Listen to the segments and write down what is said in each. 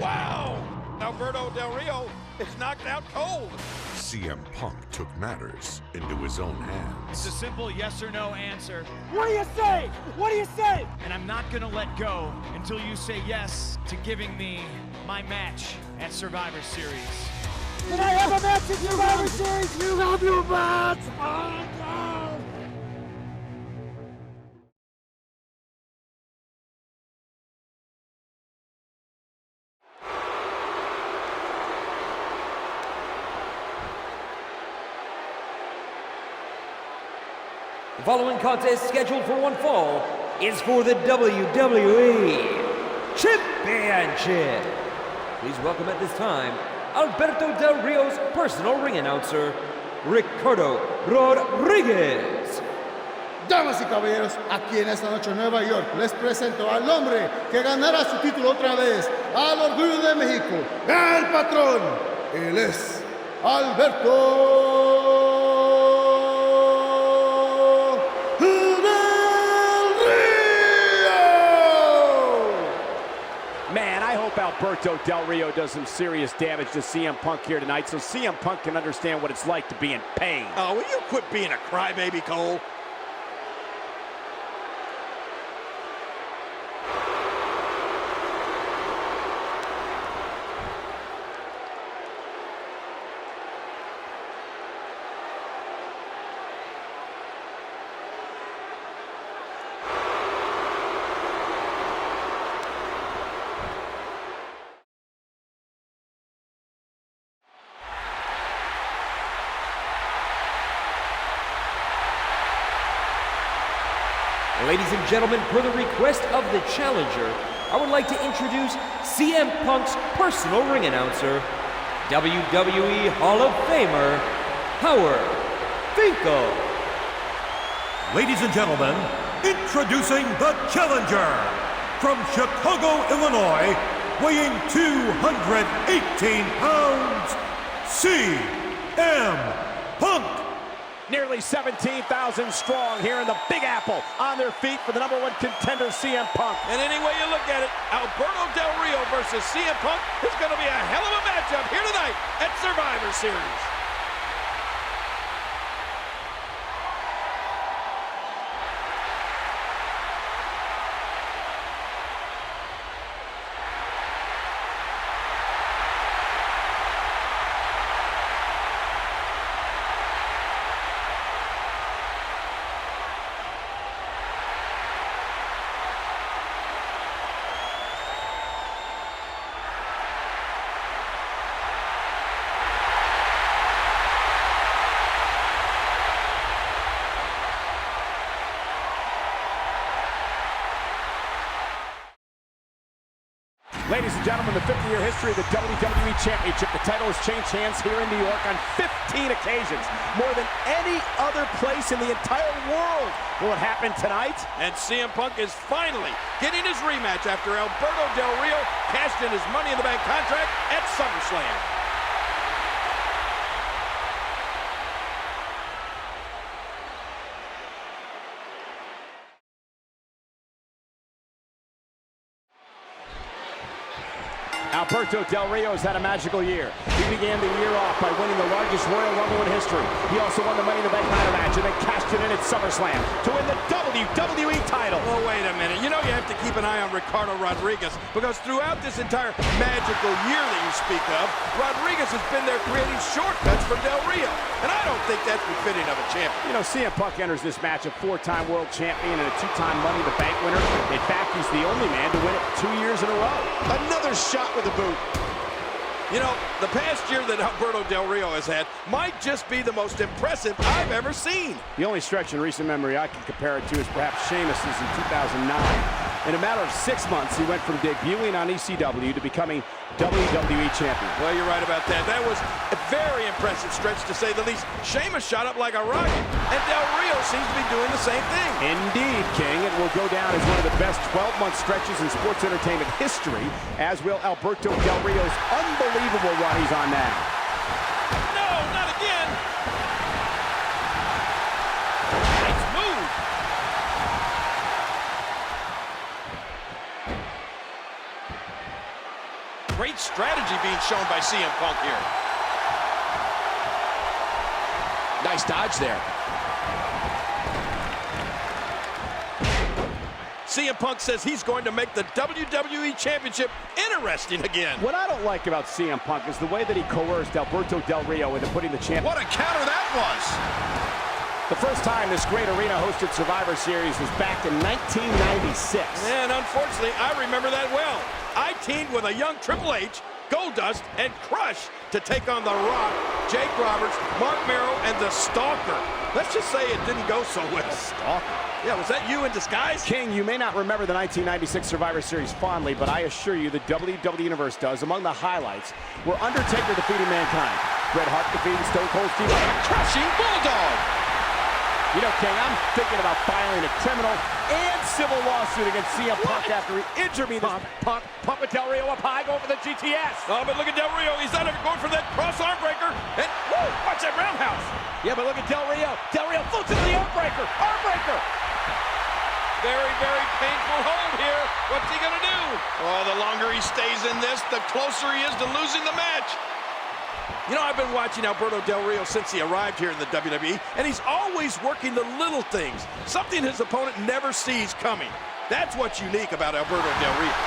Wow! Alberto Del Rio is knocked out cold. CM Punk took matters into his own hands. It's a simple yes or no answer. What do you say? What do you say? And I'm not gonna let go until you say yes to giving me my match at Survivor Series. Can I have a match at Survivor Series? You have your match! Oh, no! The following contest scheduled for one fall is for the WWE Championship. Please welcome at this time Alberto Del Rio's personal ring announcer, Ricardo Rodriguez. Damas y caballeros, aquí en esta noche en Nueva York les presento al hombre que ganará su título otra vez, al orgullo de México, el patrón. Él es Alberto Del Rio. Man, I hope Alberto Del Rio does some serious damage to CM Punk here tonight so CM Punk can understand what it's like to be in pain. Oh, will you quit being a crybaby, Cole? Ladies and gentlemen, per the request of the challenger, I would like to introduce CM Punk's personal ring announcer, WWE Hall of Famer, Howard Finkel. Ladies and gentlemen, introducing the challenger from Chicago, Illinois, weighing 218 pounds, CM Punk. Nearly 17,000 strong here in the Big Apple on their feet for the #1 contender, CM Punk. And any way you look at it, Alberto Del Rio versus CM Punk is going to be a hell of a matchup here tonight at Survivor Series. Ladies and gentlemen, the 50-year history of the WWE Championship. The title has changed hands here in New York on 15 occasions. More than any other place in the entire world. Will it happen tonight? And CM Punk is finally getting his rematch after Alberto Del Rio cashed in his Money in the Bank contract at SummerSlam. Alberto Del Rio has had a magical year. He began the year off by winning the largest Royal Rumble in history. He also won the Money in the Bank ladder match and then cashed it in at SummerSlam to win the WWE title. Well, wait a minute. You know you have to keep an eye on Ricardo Rodriguez because throughout this entire magical year that you speak of, Rodriguez has been there creating shortcuts for Del Rio. And I don't think that's befitting of a champion. You know, CM Punk enters this match a 4-time world champion and a 2-time Money in the Bank winner. In fact, he's the only man to win it 2 years in a row. Another shot with the boot. You know, the past year that Alberto Del Rio has had might just be the most impressive I've ever seen. The only stretch in recent memory I can compare it to is perhaps Sheamus's in 2009. In a matter of 6 months, he went from debuting on ECW to becoming WWE champion. Well, you're right about that. That was a very impressive stretch, to say the least. Sheamus shot up like a rocket, and Del Rio seems to be doing the same thing. Indeed, King. It will go down as one of the best 12-month stretches in sports entertainment history, as will Alberto Del Rio's unbelievable run he's on now. No, not again. Nice move. great strategy being shown by CM Punk here. Nice dodge there. CM Punk says he's going to make the WWE Championship interesting again. What I don't like about CM Punk is the way that he coerced Alberto Del Rio into putting the champ. What a counter that was! The first time this great arena hosted Survivor Series was back in 1996. And unfortunately, I remember that well. I teamed with a young Triple H, Goldust, and Crush to take on The Rock, Jake Roberts, Mark Merrow, and The Stalker. Let's just say it didn't go so well. Stalker? Yeah, was that you in disguise? King, you may not remember the 1996 Survivor Series fondly, but I assure you the WWE Universe does. Among the highlights were Undertaker defeating Mankind, Bret Hart defeating Stone Cold Steve Austin, Crushing Bulldog. You know, King, I'm thinking about filing a criminal and civil lawsuit against CM Punk after he injured me. Punk with Del Rio up high, going for the GTS. Oh, but look at Del Rio. He's not even going for that cross arm breaker. And, woo, watch that roundhouse. Yeah, but look at Del Rio. Del Rio floats into the arm breaker. Arm breaker. Very, very painful hold here. What's he going to do? Oh, the longer he stays in this, the closer he is to losing the match. You know, I've been watching Alberto Del Rio since he arrived here in the WWE, and he's always working the little things, something his opponent never sees coming. That's what's unique about Alberto Del Rio.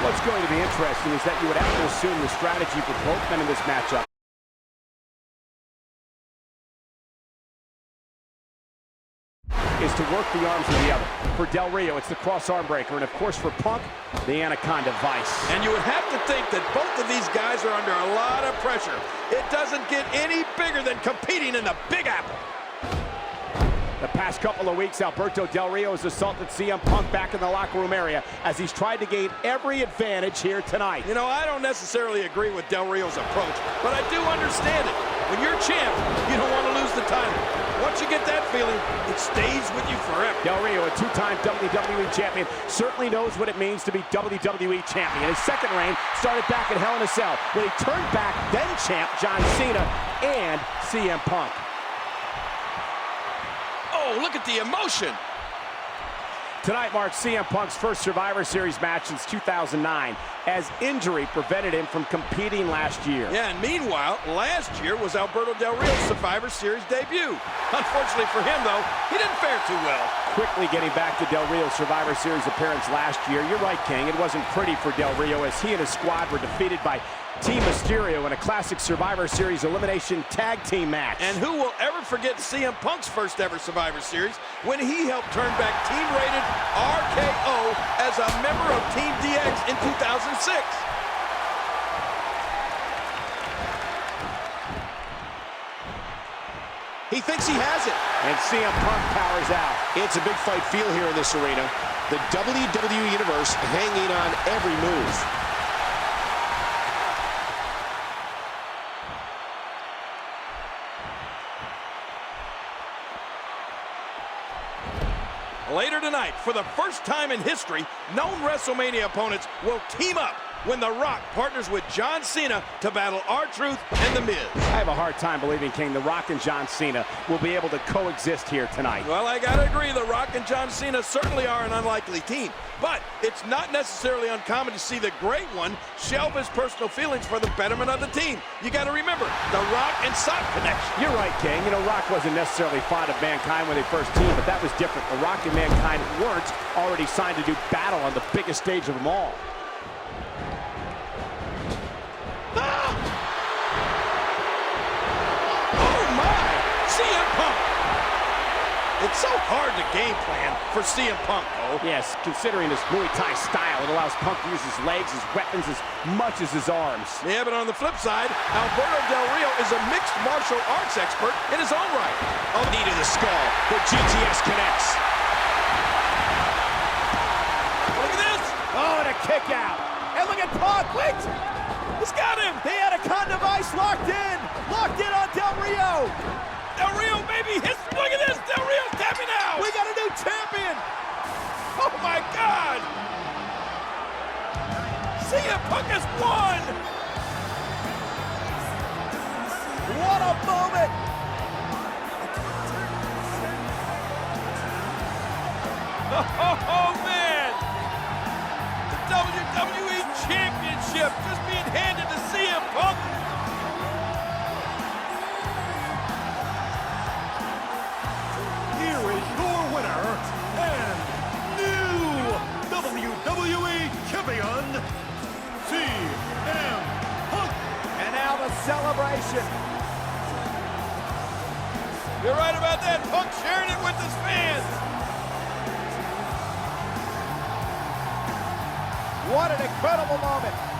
What's going to be interesting is that you would have to assume the strategy for both men in this matchup is to work the arms of the other. For Del Rio, it's the cross arm breaker, and of course for Punk, the Anaconda Vice. And you would have to think that both of these guys are under a lot of pressure. It doesn't get any bigger than competing in the Big Apple. The past couple of weeks, Alberto Del Rio has assaulted CM Punk back in the locker room area as he's tried to gain every advantage here tonight. You know, I don't necessarily agree with Del Rio's approach, but I do understand it. When you're champ, you don't want to lose the title. Once you get that feeling, it stays with you forever. Del Rio, a two-time WWE champion, certainly knows what it means to be WWE champion. His second reign started back at Hell in a Cell, when he turned back then champ John Cena and CM Punk. Oh, look at the emotion. Tonight marks CM Punk's first Survivor Series match since 2009, as injury prevented him from competing last year. Yeah, and meanwhile, last year was Alberto Del Rio's Survivor Series debut. Unfortunately for him, though, he didn't fare too well. Quickly getting back to Del Rio's Survivor Series appearance last year, you're right, King, it wasn't pretty for Del Rio as he and his squad were defeated by Team Mysterio in a classic Survivor Series elimination tag team match. And who will ever forget CM Punk's first ever Survivor Series when he helped turn back team-rated RKO as a member of Team DX in 2006. He thinks he has it. And CM Punk powers out. It's a big fight feel here in this arena. The WWE Universe hanging on every move. Later tonight, for the first time in history, known WrestleMania opponents will team up when The Rock partners with John Cena to battle R-Truth and The Miz. I have a hard time believing, King, The Rock and John Cena will be able to coexist here tonight. Well, I gotta agree, The Rock and John Cena certainly are an unlikely team. But it's not necessarily uncommon to see the great one shelve his personal feelings for the betterment of the team. You gotta remember, The Rock and Sock connection. You're right, King. You know, Rock wasn't necessarily fond of Mankind when they first teamed, but that was different. The Rock and Mankind weren't already signed to do battle on the biggest stage of them all. CM Punk! It's so hard to game plan for CM Punk, though. Yes, considering his Muay Thai style, it allows Punk to use his legs, his weapons, as much as his arms. Yeah, but on the flip side, Alberto Del Rio is a mixed martial arts expert in his own right. Oh, knee to the skull. The GTS connects. Look at this! Oh, and a kick out. And look at Punk, wait! He's got him! The Anaconda Vice locked in! Locked in on Del Rio! Del Rio, baby, look at this! Del Rio tapping out! We got a new champion! Oh my God! CM Punk has won! What a moment! Oh man! The WWE Championship championship just being handed to CM Punk. Here is your winner and new WWE Champion, CM Punk. And now the celebration. You're right about that. Punk sharing it with his fans. What an incredible moment.